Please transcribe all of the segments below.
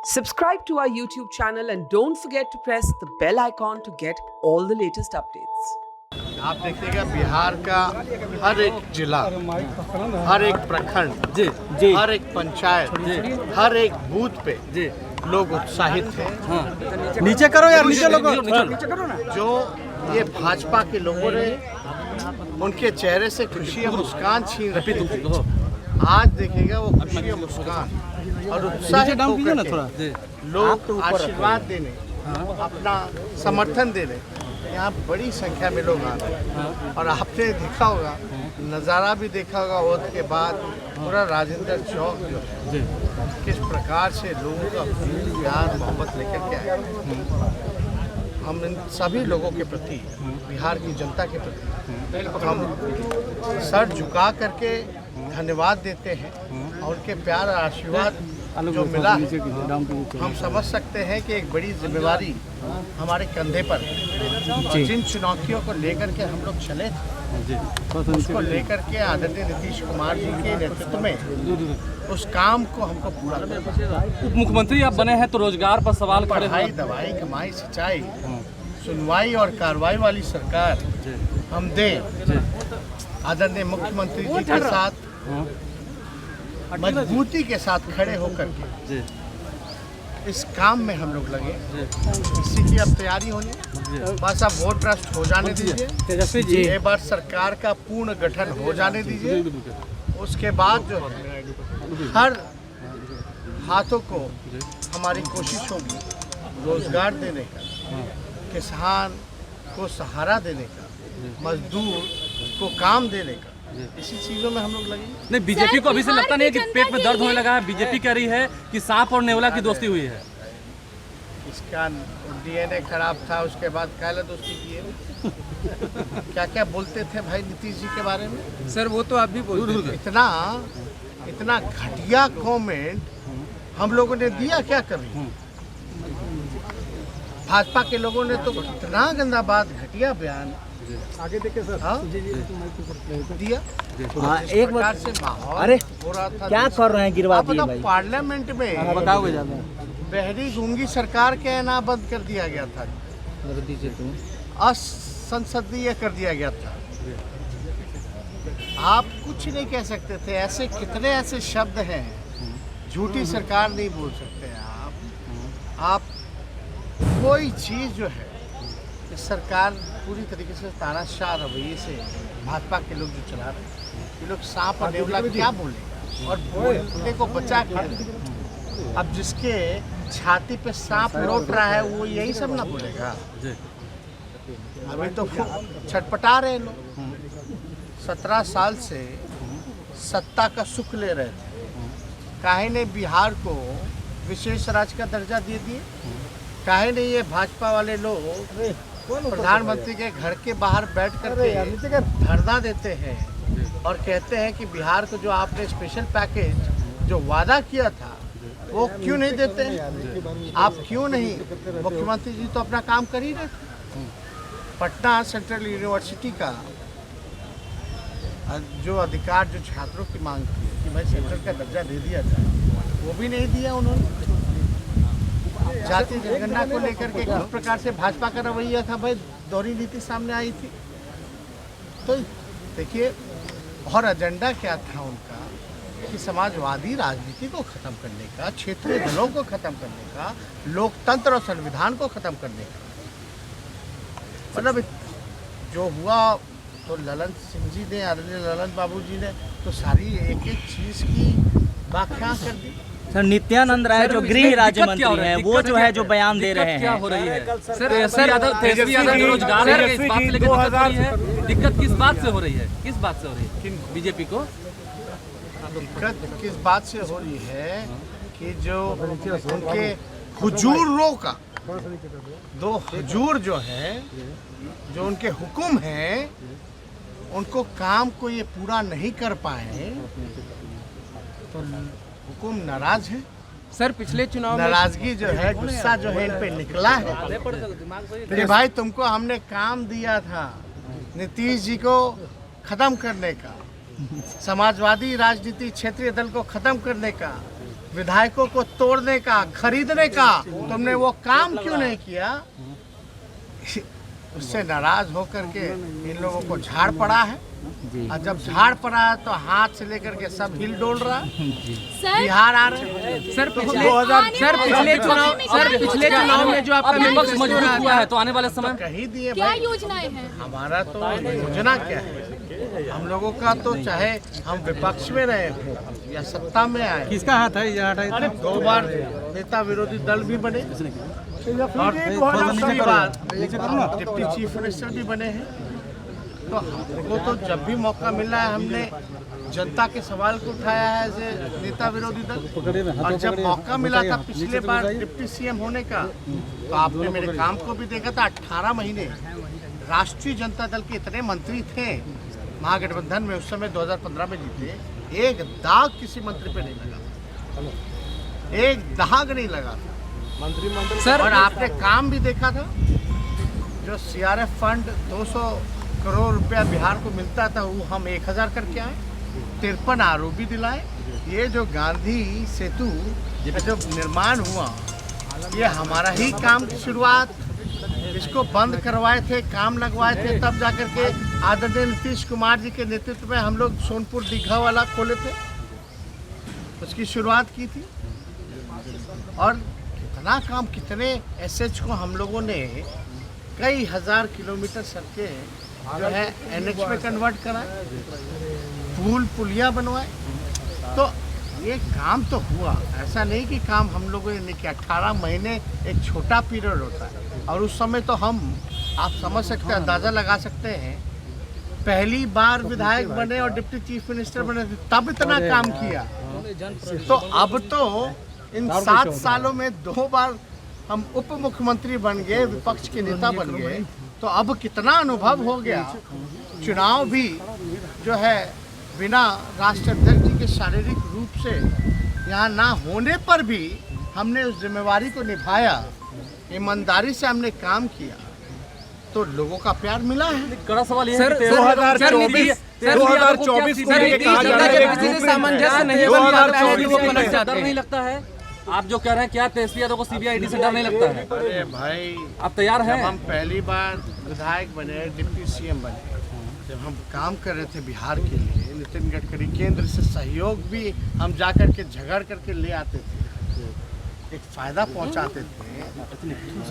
Subscribe to our YouTube channel and don't forget to press the bell icon to get all the latest updates. आप देखिएगा बिहार का हर एक जिला, हर एक प्रखंड, जी, हर एक पंचायत, जी, हर एक बूथ पे जी लोग उत्साहित हैं। हाँ। नीचे करो यार, नीचे लोगों नीचे करो ना। जो ये भाजपा के लोगों ने उनके चेहरे से खुशी और मुस्कान छीन रखी थी, आज देखिएगा वो खुशी और मुस्कान और उत्साहित होकर लोग आशीर्वाद देने, अपना समर्थन देने यहाँ बड़ी संख्या में लोग आ रहे हैं। और आपने देखा होगा, नज़ारा भी देखा होगा वोट के बाद पूरा राजेंद्र चौक जो है किस प्रकार से लोगों का प्यार मोहब्बत लेकर के आया। हम इन सभी लोगों के प्रति, बिहार की जनता के प्रति हम सर झुका करके धन्यवाद देते हैं और उनके प्यार और आशीर्वाद जो मिला है, हम समझ सकते हैं कि एक बड़ी जिम्मेवारी हमारे कंधे पर है। जिन चुनौतियों को लेकर के हम लोग चले थे, उसको लेकर के आदरणीय नीतीश कुमार जी के नेतृत्व में उस काम को हमको पूरा करना। उप मुख्यमंत्री आप बने हैं तो रोजगार पर सवाल खड़े हैं। पढ़ाई, दवाई, कमाई, सिंचाई, सुनवाई और कार्रवाई वाली सरकार हम दें। आदरणीय मुख्यमंत्री जी के साथ मजबूती के साथ खड़े होकर के इस काम में हम लोग लगे। इसी की अब तैयारी होनी, बस अब वोट ट्रस्ट हो जाने दीजिए, एक बार सरकार का पूर्ण गठन हो जाने दीजिए। उसके बाद जो हर हाथों को हमारी कोशिश होगी रोजगार देने का, किसान को सहारा देने का, मजदूर को काम देने का, इसी चीजों में हम लोग लगे। नहीं, बीजेपी को अभी से लगता नहीं है कि पेट में दर्द होने लगा है। बीजेपी कह रही है कि सांप और नेवला की दोस्ती हुई है। इसका डीएनए खराब था, उसके बाद काला दोस्ती किए। क्या क्या बोलते थे भाई नीतीश जी के बारे में? सर वो तो आप भी बोलते थे। इतना घटिया कमेंट हम लोगों ने दिया क्या कभी? भाजपा के लोगों ने तो इतना गंदा बात, घटिया बयान आगे देखे सर। हाँ? दिया। हाँ, एक बार से माहौल अरे हो रहा था। क्या कर रहे हैं गिरवा दिए भाई। पार्लियामेंट में बताओगे ज्यादा बहरी गूंगी सरकार के आना बंद कर दिया गया था, असंसदीय कर दिया गया था। आप कुछ नहीं कह सकते थे। ऐसे कितने ऐसे शब्द हैं, झूठी सरकार नहीं बोल सकते आप कोई चीज़ जो है, इस सरकार पूरी तरीके से तानाशाह रवैये से भाजपा के लोग जो चला रहे हैं, ये लोग सांप और नेवला क्या बोलेगा और बोलने को बचा के। अब जिसके छाती पे सांप लौट रहा है वो यही सब ना बोलेगा। अभी तो छटपटा रहे लोग। 17 साल से सत्ता का सुख ले रहे थे, काहे ने बिहार को विशेष राज्य का दर्जा दे दिए? काहे ने ये भाजपा वाले लोग प्रधानमंत्री के घर के बाहर बैठ करके धरना देते हैं और कहते हैं कि बिहार को जो आपने स्पेशल पैकेज जो वादा किया था वो क्यों नहीं देते? आप क्यों नहीं? मुख्यमंत्री जी तो अपना काम कर ही रहे थे। पटना सेंट्रल यूनिवर्सिटी का जो अधिकार, जो छात्रों की मांग थी कि भाई सेंट्रल का दर्जा दे दिया जाए, वो भी नहीं दिया उन्होंने। जातीय जनगणना को लेकर के किस प्रकार से भाजपा का रवैया था भाई, दोहरी नीति सामने आई थी। तो देखिए, और एजेंडा क्या था उनका कि समाजवादी राजनीति को खत्म करने का, क्षेत्रीय दलों को खत्म करने का, लोकतंत्र और संविधान को खत्म करने का। मतलब जो हुआ तो ललन सिंह जी ने, आदरणीय ललन बाबू जी ने तो सारी एक एक चीज की व्याख्या कर दी। सर, नित्यानंद राय जो गृह राज्य मंत्री हैं, वो जो है जो बयान दे रहे हैं, क्या हो रही है? सर तेजस्वी यादव रोजगार है, इस बात से लेकर दिक्कत हो रही है। दिक्कत किस बात से हो रही है? किस बात से हो रही है बीजेपी को? दिक्कत किस बात से हो रही है कि जो उनके हुजूरों का, दो हुजूर जो है, जो उनके हुक्म हैं, उनको काम को ये पूरा नहीं कर पाए तो हुकुम नाराज है। सर पिछले चुनाव में नाराजगी जो है, गुस्सा जो है इन पे निकला है कि भाई तुमको हमने काम दिया था नीतीश जी को खत्म करने का, समाजवादी राजनीति क्षेत्रीय दल को खत्म करने का, विधायकों को तोड़ने का, खरीदने का तुमने वो काम क्यों नहीं किया? उससे नाराज होकर के इन लोगों को झाड़ पड़ा है। और जब झाड़ पड़ा है तो हाथ से लेकर के सब हिल डोल रहा है। बिहार आ रहे हैं सर पिछले चुनाव में जो आपका विपक्ष मजबूत हुआ है, तो आने वाले समय कही दिए क्या भाई। योजनाएं हैं? हमारा तो योजना क्या है, हम लोगों का तो चाहे हम विपक्ष में रहे हो या सत्ता में आए, किसका हाथ है यहाँ? 2 बार नेता विरोधी दल भी बने और दूसरी बार डिप्टी चीफ मिनिस्टर भी बने हैं। तो हमको तो जब भी मौका मिला है हमने जनता के सवाल को उठाया है एज नेता विरोधी दल। और जब मौका मिला था पिछले बार डिप्टी सीएम होने का, तो आपने मेरे काम को भी देखा था। 18 महीने राष्ट्रीय जनता दल के इतने मंत्री थे महागठबंधन में, उस समय 2015 में जीते, एक दाग किसी मंत्री पे नहीं लगा, एक दाग नहीं लगा मंत्रिमंडल सर। और आपने काम भी देखा था, जो सीआरएफ फंड 200 करोड़ रुपया बिहार को मिलता था वो हम 1000 करके आए, 53 आरोपी दिलाए। ये जो गांधी सेतु जो निर्माण हुआ, ये हमारा ही काम की शुरुआत, इसको बंद करवाए थे, काम लगवाए थे, तब जाकर के आदरणीय नीतीश कुमार जी के नेतृत्व में हम लोग सोनपुर दीघा वाला खोले थे, उसकी शुरुआत की थी। और कितना काम, कितने एसएच को हम लोगों ने कई हजार किलोमीटर सड़कें जो है एनएच में कन्वर्ट कराए, पुल पुलिया बनवाए। तो ये काम तो हुआ, ऐसा नहीं कि काम हम लोगों ने नहीं किया। 18 महीने एक छोटा पीरियड होता है, और उस समय तो हम, आप समझ सकते हैं, अंदाज़ा लगा सकते हैं, पहली बार विधायक बने और डिप्टी चीफ मिनिस्टर बने तब इतना काम किया। तो अब तो इन 7 सालों में 2 बार हम उप मुख्यमंत्री बन गए, विपक्ष के नेता बन गए, तो अब कितना अनुभव हो गया। चुनाव भी जो है बिना राष्ट्राध्यक्ष जी के शारीरिक रूप से यहाँ ना होने पर भी हमने उस जिम्मेवारी को निभाया, ईमानदारी से हमने काम किया, तो लोगों का प्यार मिला है। कड़ा सवाल ये है सर, कि 2024 सामंजस्य नहीं बन पाता है तो वो पलट जाते डर हैं। नहीं लगता है? आप जो कह रहे हैं, क्या तेजस्वी यादव को सीबीआई ईडी से डर नहीं लगता है? अरे भाई, आप तैयार हैं? जब हम पहली बार विधायक बने, डिप्टी सीएम बने, जब हम काम कर रहे थे बिहार के लिए, नितिन गडकरी केंद्र से सहयोग भी हम जा कर के झगड़ करके ले आते थे, एक फायदा पहुंचाते थे।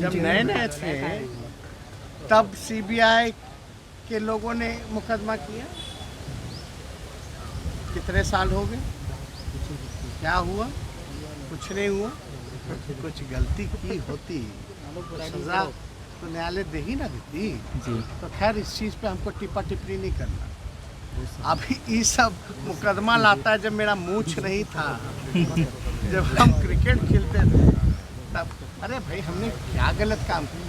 जब नए नए थे तब सीबीआई के लोगों ने मुकदमा किया। कितने साल हो गए, क्या हुआ? कुछ नहीं हुआ। कुछ गलती की होती सजा तो न्यायालय दे ही ना देती जी। तो खैर इस चीज़ पे हमको टिप्पा टिप्पणी नहीं करना। अभी ये सब मुकदमा लाता है, जब मेरा मूछ नहीं था, जब हम क्रिकेट खेलते थे तब, अरे भाई हमने क्या गलत काम किया?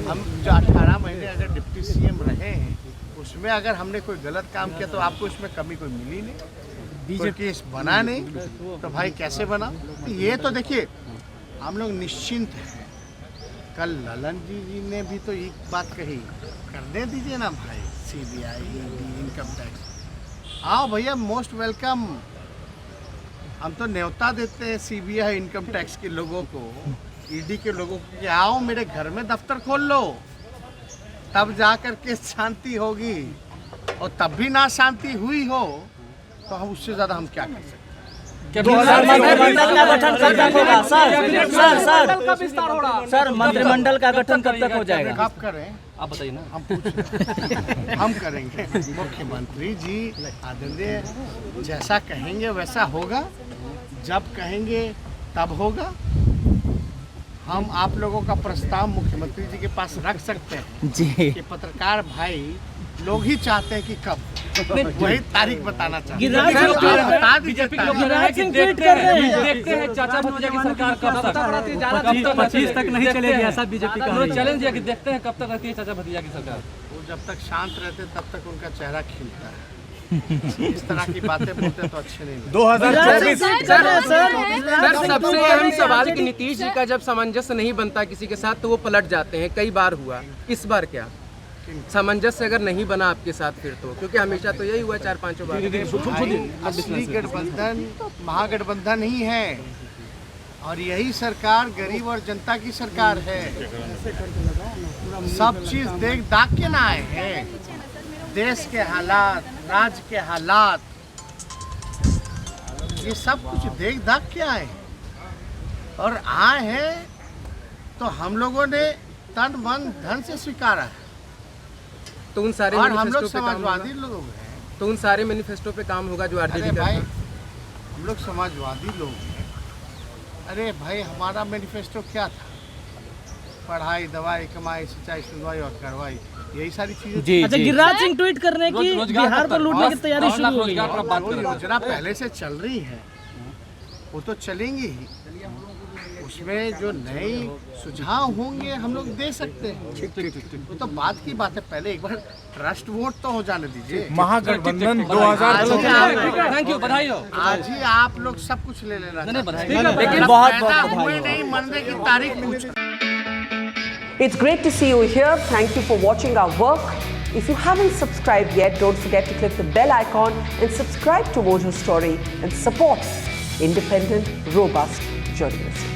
हम जो 18 महीने अगर डिप्टी सीएम रहे हैं, उसमें अगर हमने कोई गलत काम किया तो आपको इसमें कमी कोई मिली नहीं, कोई केस बना नहीं, तो भाई कैसे बना? ये तो देखिए हम लोग निश्चिंत हैं। कल ललन जी ने भी तो एक बात कही, करने दीजिए ना भाई, सीबीआई ईडी इनकम टैक्स, आओ भैया, मोस्ट वेलकम। हम तो न्योता देते हैं सीबीआई इनकम टैक्स के लोगों को, ईडी के लोगों को, कि आओ मेरे घर में दफ्तर खोल लो, तब जा कर के शांति होगी। और तब भी ना शांति हुई हो तो हम उससे ज़्यादा हम क्या कर सकते हैं? मंत्रिमंडल का गठन कब तक होगा सर? मंत्रिमंडल का गठन कब तक हो जाएगा? कब करें आप बताइए ना। हम पूछ हम करेंगे। मुख्यमंत्री जी आदरणीय जैसा कहेंगे वैसा होगा, जब कहेंगे तब होगा। हम आप लोगों का प्रस्ताव मुख्यमंत्री जी के पास रख सकते हैं जी। कि पत्रकार भाई लोग ही चाहते हैं कि कब, वही तारीख बताना चाहते हैं। बता दीजिए देखते हैं चाचा भतीजा की सरकार कब तक 25 तक नहीं चलेगी, ऐसा बीजेपी का चैलेंज है कि देखते हैं कब तक रहती है चाचा भतीजा की सरकार। वो जब तक शांत रहते तब तक उनका चेहरा खिलता है। इस तरह की बातें बोलते तो अच्छे नहीं लगते। 2024 सर सबसे अहम सवाल कि नीतीश जी का जब सामंजस्य नहीं बनता किसी के साथ तो वो पलट जाते हैं, कई बार हुआ, इस बार क्या सामंजस्य अगर नहीं बना आपके साथ फिर तो, क्योंकि हमेशा तो यही हुआ 4-5 बार। असली गठबंधन महागठबंधन ही है, और यही सरकार गरीब और जनता की सरकार है। सब चीज देख दाख के ना आए हैं, देश के हालात, राज्य के हालात, ये सब कुछ देख दाख के आए हैं। और आए हैं तो हम लोगों ने तन मन धन से स्वीकारा है। तो उन सारे और हम मैनिफेस्टो लोग पे काम समाजवादी होगा? लोग हैं। तो उन सारे मैनिफेस्टो पे काम होगा जो आरजेडी अरे करता भाई, है? हम लोग समाजवादी लोग हैं। अरे भाई, हमारा मैनिफेस्टो क्या था? पढ़ाई, दवाई, कमाई, सिंचाई, सुनवाई और कार्रवाई, यही सारी चीजें। जी अच्छा, जी गिरिराज सिंह ट्वीट कर रहे हैं कि बिहार पर लूटने की तैयारी शुरू हो गई है। वो योजना पहले से चल रही है, वो तो चलेंगी ही। उसमें जो नए सुझाव होंगे हम लोग दे सकते हैं। वो तो बात की बात है। पहले एक बार ट्रस्ट वोट तो हो जाने दीजिए। महागठबंधन 2000 थैंक यू, बधाई हो। आज ही आप लोग सब कुछ ले लेना नहीं, बधाई। लेकिन बहुत पैदा बहुत हुए नहीं, मरने की तारीख पूछो। It's great to see you here. Thank you for watching our work. If you haven't subscribed yet, don't forget to click the bell icon and subscribe to Mojo Story and support independent, robust journalism.